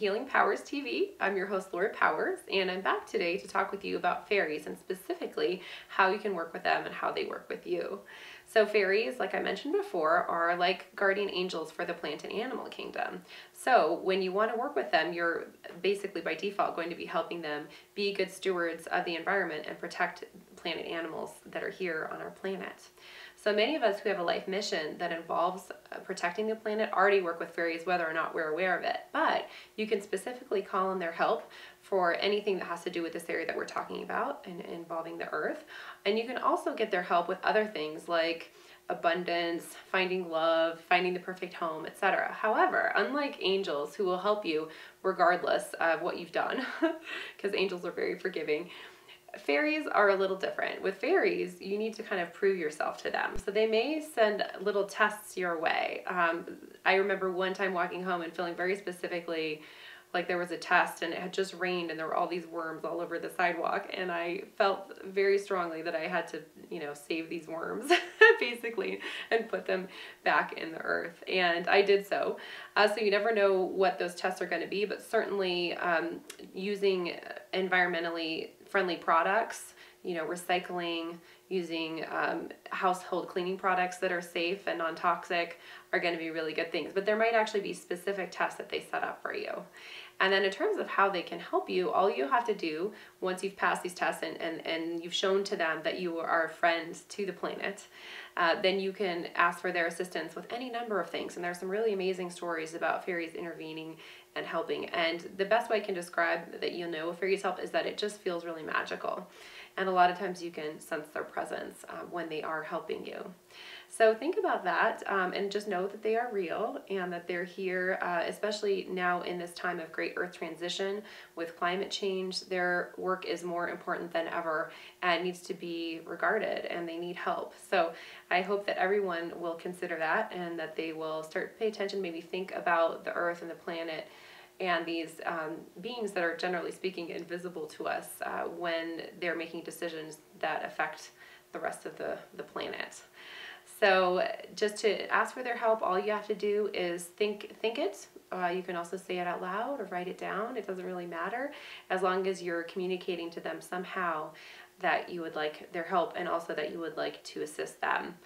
Healing Powers TV. I'm your host, Laura Powers, and I'm back today to talk with you about fairies and specifically how you can work with them and how they work with you. So fairies, like I mentioned before, are like guardian angels for the plant and animal kingdom. So when you want to work with them, you're basically by default going to be helping them be good stewards of the environment and protect plant and animals that are here on our planet. So many of us who have a life mission that involves protecting the planet already work with fairies whether or not we're aware of it. But you can specifically call on their help for anything that has to do with this area that we're talking about and involving the earth. And you can also get their help with other things like abundance, finding love, finding the perfect home, etc. However, unlike angels who will help you regardless of what you've done, because angels are very forgiving, fairies are a little different. With fairies, you need to kind of prove yourself to them. So they may send little tests your way. I remember one time walking home and feeling very specifically like there was a test and it had just rained and there were all these worms all over the sidewalk, and I felt very strongly that I had to, save these worms basically and put them back in the earth, and I did so. So you never know what those tests are going to be, but certainly using environmentally friendly products, recycling, using household cleaning products that are safe and non-toxic are going to be really good things. But there might actually be specific tests that they set up for you. And then in terms of how they can help you, all you have to do once you've passed these tests and you've shown to them that you are a friend to the planet, then you can ask for their assistance with any number of things. And there's some really amazing stories about fairies intervening and helping. And the best way I can describe that a fairy's help is that it just feels really magical. And a lot of times you can sense their presence when they are helping you. So think about that and just know that they are real and that they're here, especially now in this time of great earth transition with climate change. Their work is more important than ever and needs to be regarded, and they need help. So I hope that everyone will consider that and that they will start to pay attention, maybe think about the earth and the planet and these beings that are generally speaking invisible to us when they're making decisions that affect the rest of the planet. So just to ask for their help, all you have to do is think it. You can also say it out loud or write it down. It doesn't really matter, as long as you're communicating to them somehow that you would like their help and also that you would like to assist them.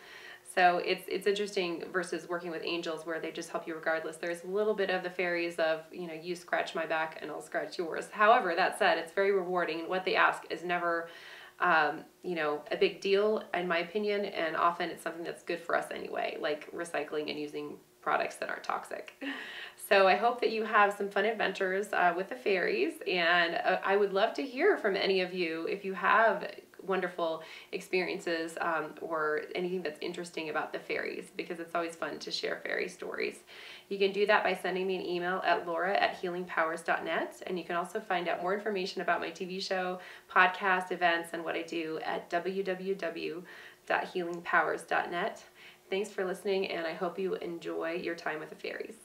So it's interesting versus working with angels where they just help you regardless. There's a little bit of the fairies of, you scratch my back and I'll scratch yours. However, that said, it's very rewarding, and what they ask is never a big deal in my opinion, and often it's something that's good for us anyway, like recycling and using products that aren't toxic. So I hope that you have some fun adventures with the fairies, and I would love to hear from any of you if you have wonderful experiences or anything that's interesting about the fairies, because it's always fun to share fairy stories. You can do that by sending me an email at laura@healingpowers.net, and you can also find out more information about my TV show, podcast, events, and what I do at www.healingpowers.net. Thanks for listening, and I hope you enjoy your time with the fairies.